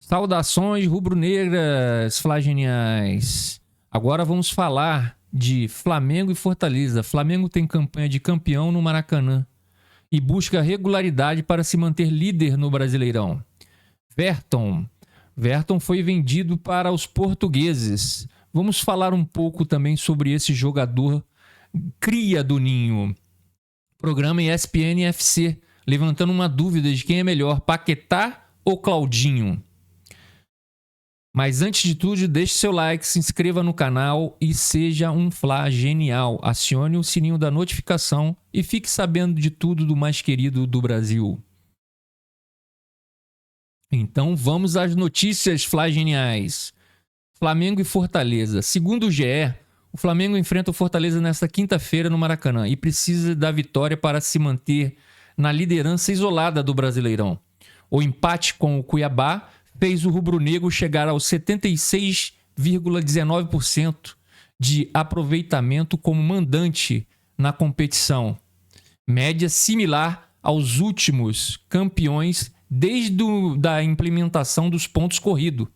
Saudações rubro-negras, flageniais. Agora vamos falar de Flamengo e Fortaleza. Flamengo tem campanha de campeão no Maracanã e busca regularidade para se manter líder no Brasileirão. Verton foi vendido para os portugueses. Vamos falar um pouco também sobre esse jogador cria do Ninho. Programa ESPN FC, levantando uma dúvida de quem é melhor, Paquetá ou Claudinho. Mas antes de tudo, deixe seu like, se inscreva no canal e seja um Fla genial. Acione o sininho da notificação e fique sabendo de tudo do mais querido do Brasil. Então vamos às notícias Fla geniais. Flamengo e Fortaleza. Segundo o GE, o Flamengo enfrenta o Fortaleza nesta quinta-feira no Maracanã e precisa da vitória para se manter na liderança isolada do Brasileirão. O empate com o Cuiabá fez o rubro-negro chegar aos 76,19% de aproveitamento como mandante na competição. Média similar aos últimos campeões desde a implementação dos pontos corridos.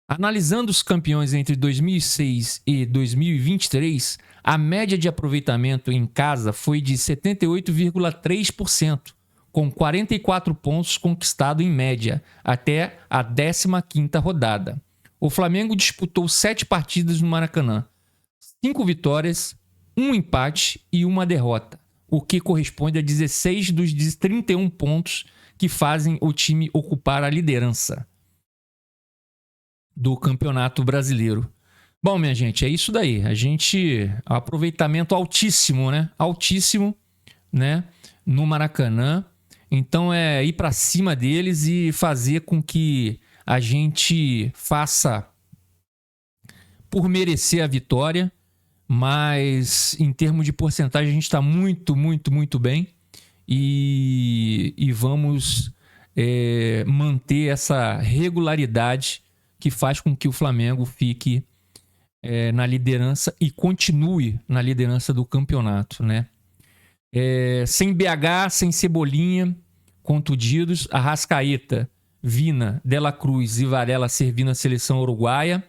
Analisando os campeões entre 2006 e 2023, a média de aproveitamento em casa foi de 78,3%. Com 44 pontos conquistados em média, até a 15ª rodada. O Flamengo disputou 7 partidas no Maracanã, 5 vitórias, 1 empate e 1 derrota, o que corresponde a 16 dos 31 pontos que fazem o time ocupar a liderança do Campeonato Brasileiro. Bom, minha gente, é isso daí. Aproveitamento altíssimo, né? Altíssimo, né? No Maracanã. Então é ir para cima deles e fazer com que a gente faça por merecer a vitória, mas em termos de porcentagem a gente está muito, muito, muito bem e vamos manter essa regularidade que faz com que o Flamengo fique na liderança e continue na liderança do campeonato, né? Sem BH, sem Cebolinha, contundidos, Arrascaeta, Vina, Dela Cruz e Varela servindo a seleção uruguaia.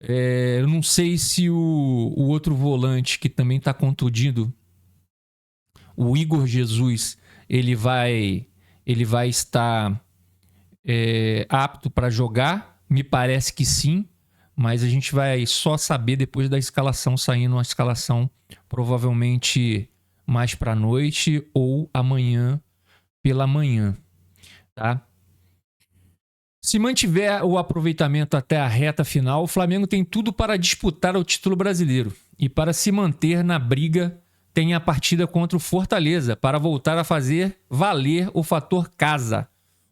Eu não sei se o outro volante que também está contundido, o Igor Jesus, ele vai estar apto para jogar. Me parece que sim, mas a gente vai só saber depois da escalação, saindo uma escalação provavelmente mais para a noite ou amanhã pela manhã, tá? Se mantiver o aproveitamento até a reta final, o Flamengo tem tudo para disputar o título brasileiro e para se manter na briga tem a partida contra o Fortaleza para voltar a fazer valer o fator casa.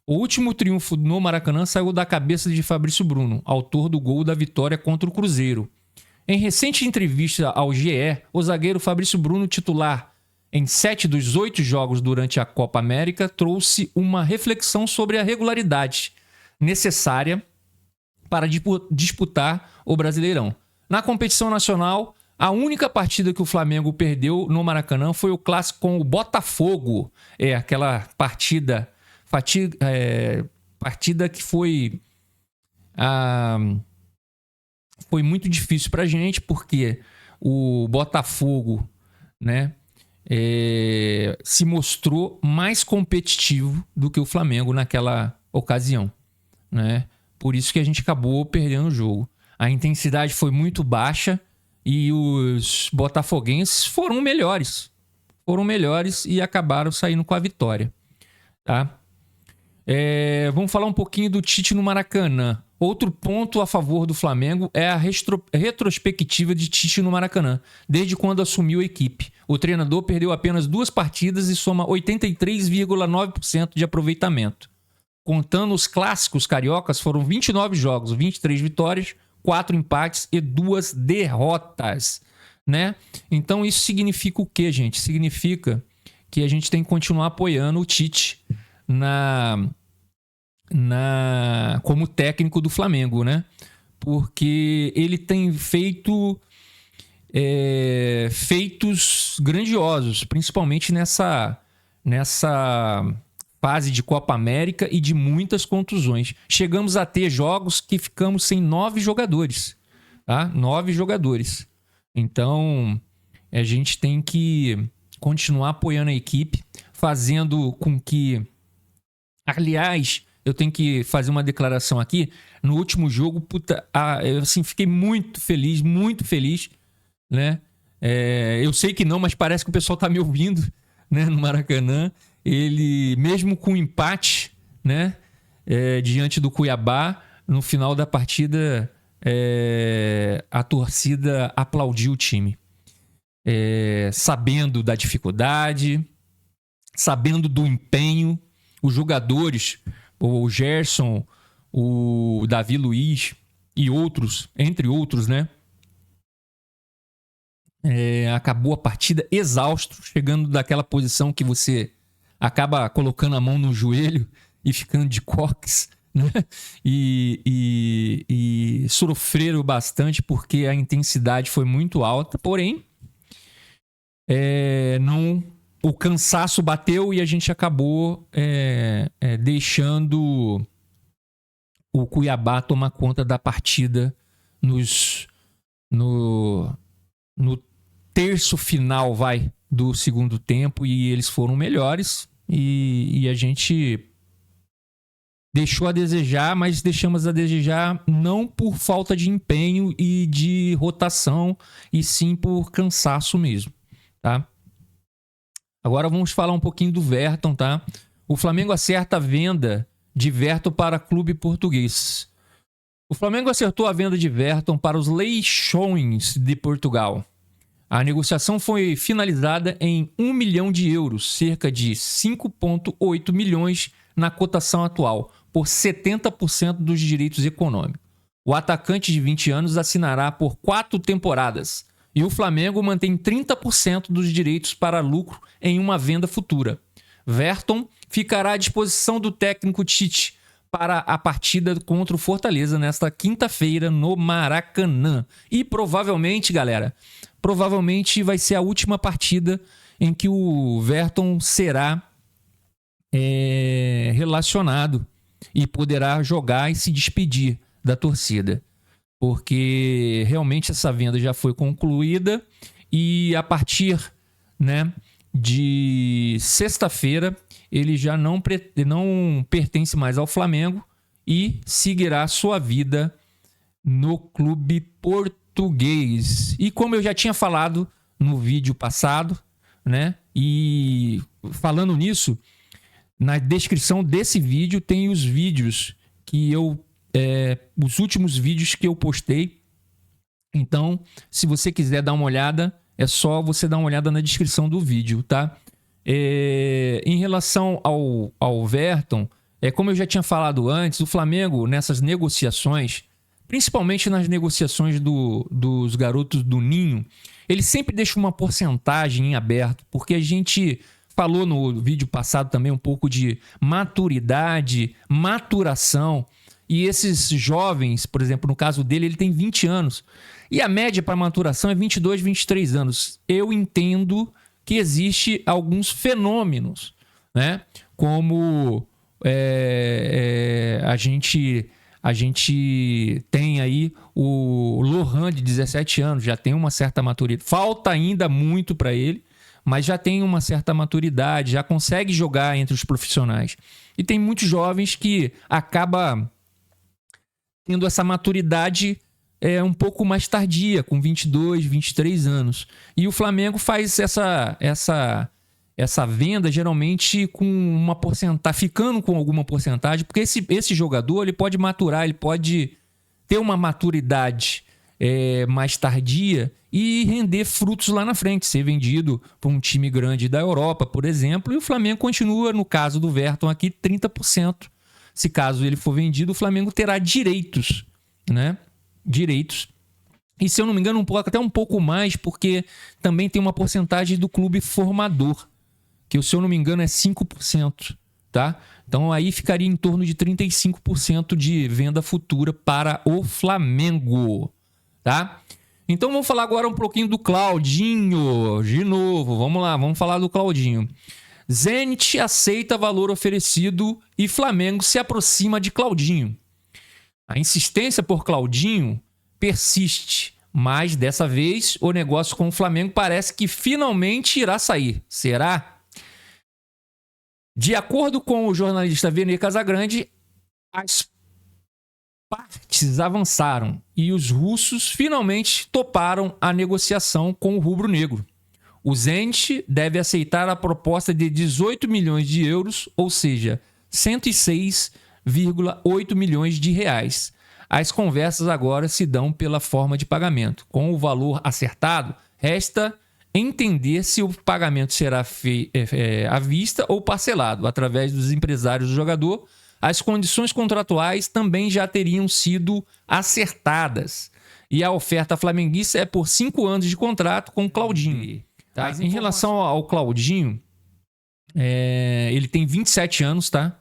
O último triunfo no Maracanã saiu da cabeça de Fabrício Bruno, autor do gol da vitória contra o Cruzeiro. Em recente entrevista ao GE, o zagueiro Fabrício Bruno, titular em 7 dos 8 jogos durante a Copa América, trouxe uma reflexão sobre a regularidade necessária para disputar o Brasileirão. Na competição nacional, a única partida que o Flamengo perdeu no Maracanã foi o clássico com o Botafogo. Aquela partida que foi muito difícil pra gente, porque o Botafogo, né, se mostrou mais competitivo do que o Flamengo naquela ocasião, né? Por isso que a gente acabou perdendo o jogo. A intensidade foi muito baixa e os botafoguenses foram melhores e acabaram saindo com a vitória, tá? Vamos falar um pouquinho do Tite no Maracanã. Outro ponto a favor do Flamengo é a retrospectiva de Tite no Maracanã, desde quando assumiu a equipe. O treinador perdeu apenas 2 partidas e soma 83,9% de aproveitamento. Contando os clássicos cariocas, foram 29 jogos, 23 vitórias, 4 empates e 2 derrotas, né? Então isso significa o quê, gente? Significa que a gente tem que continuar apoiando o Tite como técnico do Flamengo, né? Porque ele tem feito feitos grandiosos, principalmente nessa fase de Copa América e de muitas contusões. Chegamos a ter jogos que ficamos sem 9 jogadores, tá? 9 jogadores. Então, a gente tem que continuar apoiando a equipe, fazendo com que... Aliás, eu tenho que fazer uma declaração aqui. No último jogo, eu assim, fiquei muito feliz, né? Eu sei que não, mas parece que o pessoal tá me ouvindo, né? No Maracanã. Ele, mesmo com empate, né? Diante do Cuiabá, no final da partida, a torcida aplaudiu o time. Sabendo da dificuldade, sabendo do empenho, os jogadores, o Gerson, o Davi Luiz e outros, entre outros, né? Acabou a partida exausto, chegando daquela posição que você acaba colocando a mão no joelho e ficando de cóccix, né? E sofreram bastante porque a intensidade foi muito alta, porém o cansaço bateu e a gente acabou deixando o Cuiabá tomar conta da partida no terço final, do segundo tempo, e eles foram melhores e a gente deixou a desejar, mas deixamos a desejar não por falta de empenho e de rotação, e sim por cansaço mesmo, tá? Agora vamos falar um pouquinho do Verton, tá? O Flamengo acerta a venda de Verton para clube português. O Flamengo acertou a venda de Verton para os Leixões de Portugal. A negociação foi finalizada em 1 milhão de euros, cerca de 5,8 milhões na cotação atual, por 70% dos direitos econômicos. O atacante de 20 anos assinará por 4 temporadas e o Flamengo mantém 30% dos direitos para lucro em uma venda futura. Verton ficará à disposição do técnico Tite para a partida contra o Fortaleza nesta quinta-feira no Maracanã. E provavelmente, galera, vai ser a última partida em que o Verton será relacionado e poderá jogar e se despedir da torcida, porque realmente essa venda já foi concluída e a partir, né, de sexta-feira ele já não pertence mais ao Flamengo e seguirá sua vida no clube português. E como eu já tinha falado no vídeo passado, né, e falando nisso, na descrição desse vídeo tem os vídeos que os últimos vídeos que eu postei. Então, se você quiser dar uma olhada, é só você dar uma olhada na descrição do vídeo, tá? Em relação ao Verton, como eu já tinha falado antes, o Flamengo, nessas negociações, principalmente nas negociações dos garotos do Ninho, ele sempre deixa uma porcentagem em aberto, porque a gente falou no vídeo passado também um pouco de maturidade, maturação. E esses jovens, por exemplo, no caso dele, ele tem 20 anos. E a média para maturação é 22, 23 anos. Eu entendo que existe alguns fenômenos, né? Como a gente tem aí o Lohan, de 17 anos, já tem uma certa maturidade. Falta ainda muito para ele, mas já tem uma certa maturidade, já consegue jogar entre os profissionais. E tem muitos jovens que acabam tendo essa maturidade um pouco mais tardia, com 22, 23 anos. E o Flamengo faz essa venda geralmente com uma porcentagem, ficando com alguma porcentagem, porque esse jogador ele pode maturar, ele pode ter uma maturidade mais tardia e render frutos lá na frente, ser vendido para um time grande da Europa, por exemplo, e o Flamengo continua, no caso do Verton aqui, 30%. Se caso ele for vendido, o Flamengo terá direitos, né? Direitos. E se eu não me engano, até um pouco mais, porque também tem uma porcentagem do clube formador, que se eu não me engano é 5%, tá? Então aí ficaria em torno de 35% de venda futura para o Flamengo, tá? Então vamos falar agora um pouquinho do Claudinho, de novo, vamos lá, vamos falar do Claudinho. Zenit aceita valor oferecido e Flamengo se aproxima de Claudinho. A insistência por Claudinho persiste, mas dessa vez o negócio com o Flamengo parece que finalmente irá sair. Será? De acordo com o jornalista Vene Casagrande, as partes avançaram e os russos finalmente toparam a negociação com o rubro-negro. O Zenit deve aceitar a proposta de 18 milhões de euros, ou seja, 106,8 milhões de reais. As conversas agora se dão pela forma de pagamento. Com o valor acertado, resta entender se o pagamento será à vista ou parcelado, através dos empresários do jogador. As condições contratuais também já teriam sido acertadas. E a oferta flamenguista é por 5 anos de contrato com Claudinho. Tá? Em relação ao Claudinho, ele tem 27 anos, tá?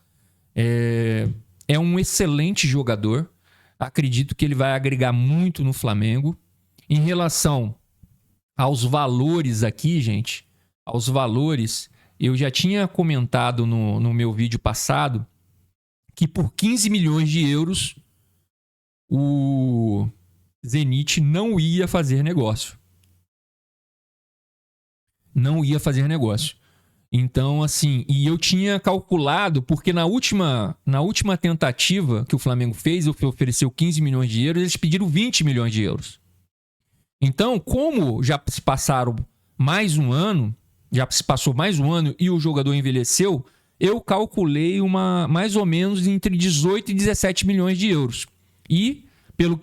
É um excelente jogador. Acredito que ele vai agregar muito no Flamengo. Em relação aos valores aqui, gente, aos valores, eu já tinha comentado no meu vídeo passado que por 15 milhões de euros o Zenit não ia fazer negócio. Não ia fazer negócio. Então, assim, e eu tinha calculado, porque na última tentativa que o Flamengo fez, ofereceu 15 milhões de euros, eles pediram 20 milhões de euros. Então, como já se passaram mais um ano, e o jogador envelheceu, eu calculei mais ou menos entre 18 e 17 milhões de euros. E, pelos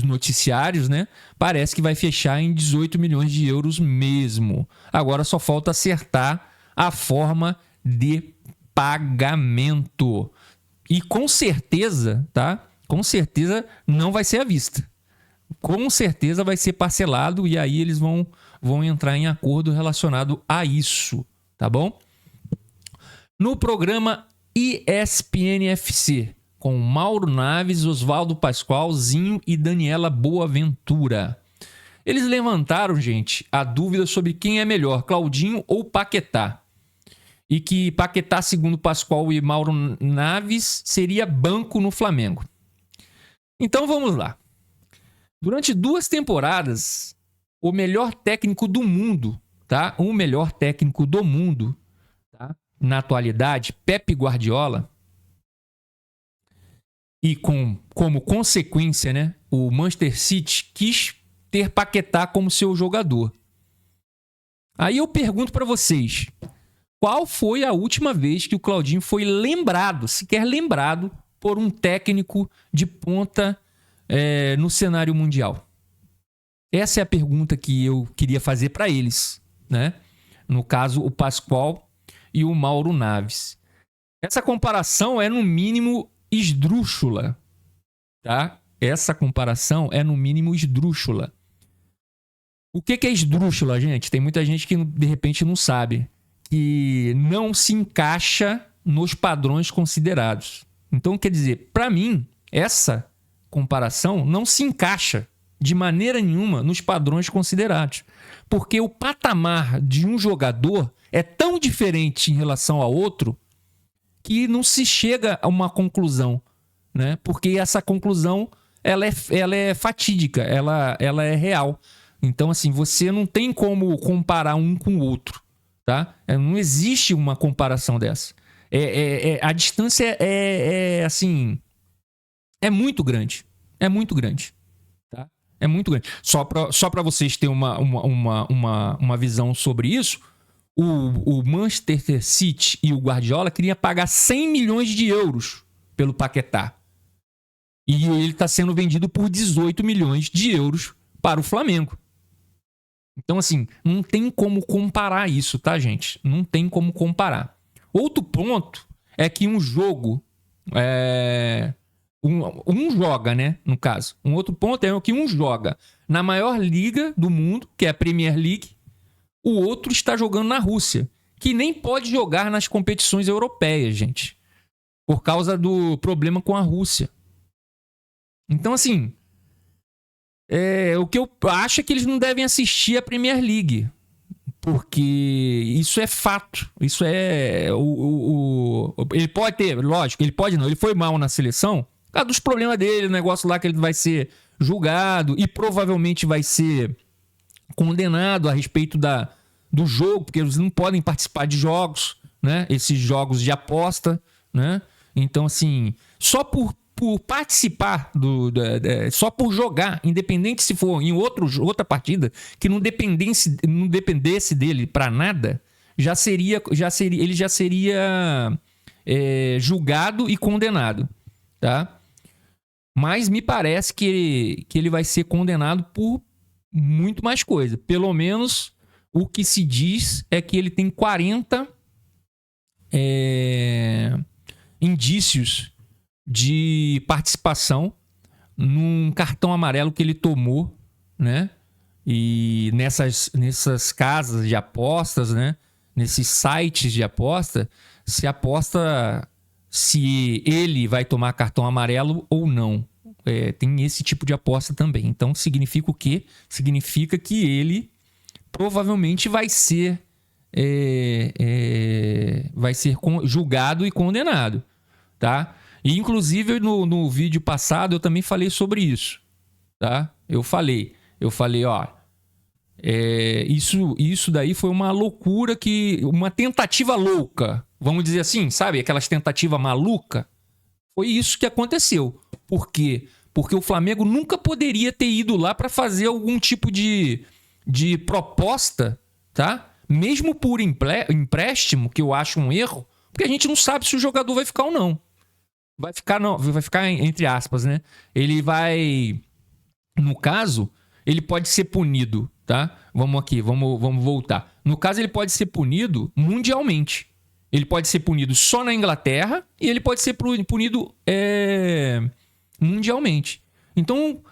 noticiários, né, parece que vai fechar em 18 milhões de euros mesmo. Agora só falta acertar a forma de pagamento. E com certeza, tá? Com certeza não vai ser à vista. Com certeza vai ser parcelado e aí eles vão entrar em acordo relacionado a isso, tá bom? No programa ESPN FC, com Mauro Naves, Oswaldo Pascoal, Zinho e Daniela Boaventura. Eles levantaram, gente, a dúvida sobre quem é melhor, Claudinho ou Paquetá. E que Paquetá, segundo Pascoal e Mauro Naves, seria banco no Flamengo. Então vamos lá. Durante 2 temporadas, o melhor técnico do mundo, tá? O melhor técnico do mundo, tá? Na atualidade, Pep Guardiola, e como consequência, né, o Manchester City quis ter Paquetá como seu jogador. Aí eu pergunto para vocês, qual foi a última vez que o Claudinho foi sequer lembrado, por um técnico de ponta no cenário mundial? Essa é a pergunta que eu queria fazer para eles, né? No caso, o Pascoal e o Mauro Naves. Essa comparação é, no mínimo, esdrúxula, tá? Essa comparação é, no mínimo, esdrúxula. O que é esdrúxula, gente? Tem muita gente que, de repente, não sabe. Que não se encaixa nos padrões considerados. Então, quer dizer, para mim, essa comparação não se encaixa de maneira nenhuma nos padrões considerados. Porque o patamar de um jogador é tão diferente em relação ao outro que não se chega a uma conclusão, né? Porque essa conclusão ela é fatídica, ela é real. Então, assim, você não tem como comparar um com o outro, tá? Não existe uma comparação dessa. A distância assim, é muito grande. É muito grande. Tá? É muito grande. Só para vocês terem uma visão sobre isso, o Manchester City e o Guardiola queriam pagar 100 milhões de euros pelo Paquetá. E ele está sendo vendido por 18 milhões de euros para o Flamengo. Então, assim, não tem como comparar isso, tá, gente? Não tem como comparar. Outro ponto é que um jogo... Um joga, né? No caso. Um outro ponto é que um joga na maior liga do mundo, que é a Premier League. O outro está jogando na Rússia, que nem pode jogar nas competições europeias, gente. Por causa do problema com a Rússia. Então, assim... o que eu acho é que eles não devem assistir a Premier League. Porque isso é fato. Isso é... ele pode ter, lógico, ele pode não. Ele foi mal na seleção por causa dos problemas dele, o negócio lá que ele vai ser julgado e provavelmente vai ser condenado a respeito do jogo, porque eles não podem participar de jogos, né? Esses jogos de aposta, né? Então, assim, só por participar, só por jogar, independente se for em outra partida, que não dependesse dele para nada, ele já seria julgado e condenado, tá? Mas me parece que ele vai ser condenado por muito mais coisa. Pelo menos o que se diz é que ele tem 40 indícios de participação num cartão amarelo que ele tomou, né? E nessas casas de apostas, né? Nesses sites de aposta, se aposta se ele vai tomar cartão amarelo ou não. Tem esse tipo de aposta também. Então significa o quê? Significa que ele provavelmente vai ser julgado e condenado, tá? E, inclusive, no vídeo passado eu também falei sobre isso, tá? Eu falei, ó, isso daí foi uma loucura, uma tentativa louca, vamos dizer assim, sabe? Aquelas tentativas maluca. Foi isso que aconteceu. Por quê? Porque o Flamengo nunca poderia ter ido lá para fazer algum tipo de proposta, tá? Mesmo por empréstimo, que eu acho um erro, porque a gente não sabe se o jogador vai ficar ou não. Vai ficar entre aspas, né? Ele vai... No caso, ele pode ser punido, tá? Vamos voltar. No caso, ele pode ser punido mundialmente. Ele pode ser punido só na Inglaterra e ele pode ser punido mundialmente. Então,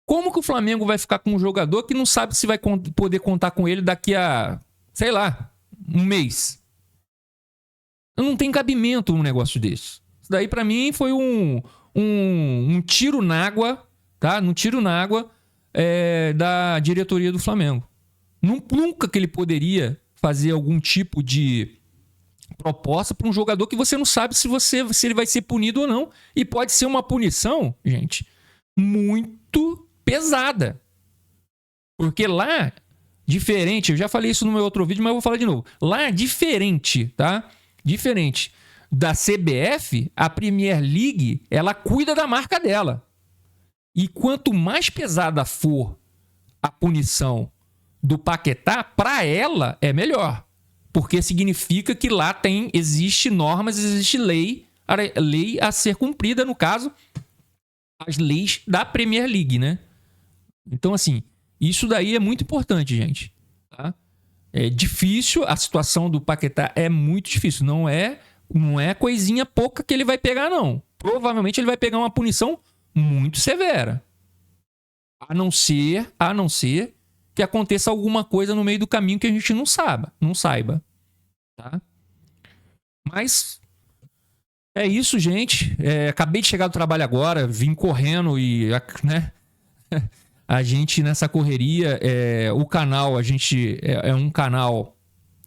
como que o Flamengo vai ficar com um jogador que não sabe se vai poder contar com ele daqui a, sei lá, um mês? Não tem cabimento um negócio desse. Isso daí, pra mim, foi um tiro na água, tá? Um tiro na água da diretoria do Flamengo. Nunca que ele poderia fazer algum tipo de proposta para um jogador que você não sabe se ele vai ser punido ou não. E pode ser uma punição, gente, muito pesada. Porque lá, diferente, eu já falei isso no meu outro vídeo, mas eu vou falar de novo. Lá, diferente, tá? Diferente da CBF, a Premier League, ela cuida da marca dela. E quanto mais pesada for a punição do Paquetá, para ela é melhor. Porque significa que lá existe normas, existe lei a ser cumprida, no caso, as leis da Premier League, né? Então, assim, isso daí é muito importante, gente. Tá? É difícil, a situação do Paquetá é muito difícil. Não é coisinha pouca que ele vai pegar, não. Provavelmente ele vai pegar uma punição muito severa. A não ser que aconteça alguma coisa no meio do caminho que a gente não saiba. Tá? Mas é isso, gente. Acabei de chegar do trabalho agora, vim correndo e, né? A gente nessa correria, o canal, a gente é um canal,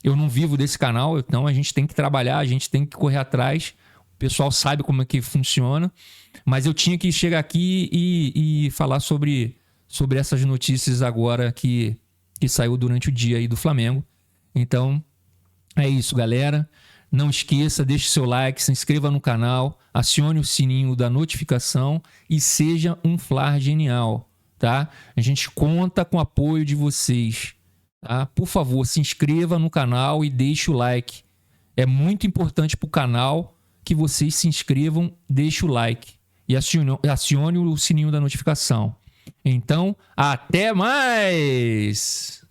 eu não vivo desse canal, então a gente tem que trabalhar, a gente tem que correr atrás. O pessoal sabe como é que funciona, mas eu tinha que chegar aqui e falar sobre essas notícias agora que saiu durante o dia aí do Flamengo. Então, é isso, galera. Não esqueça, deixe seu like, se inscreva no canal, acione o sininho da notificação e seja um Flar genial, tá? A gente conta com o apoio de vocês, tá? Por favor, se inscreva no canal e deixe o like. É muito importante para o canal que vocês se inscrevam, deixe o like e acione o sininho da notificação. Então, até mais!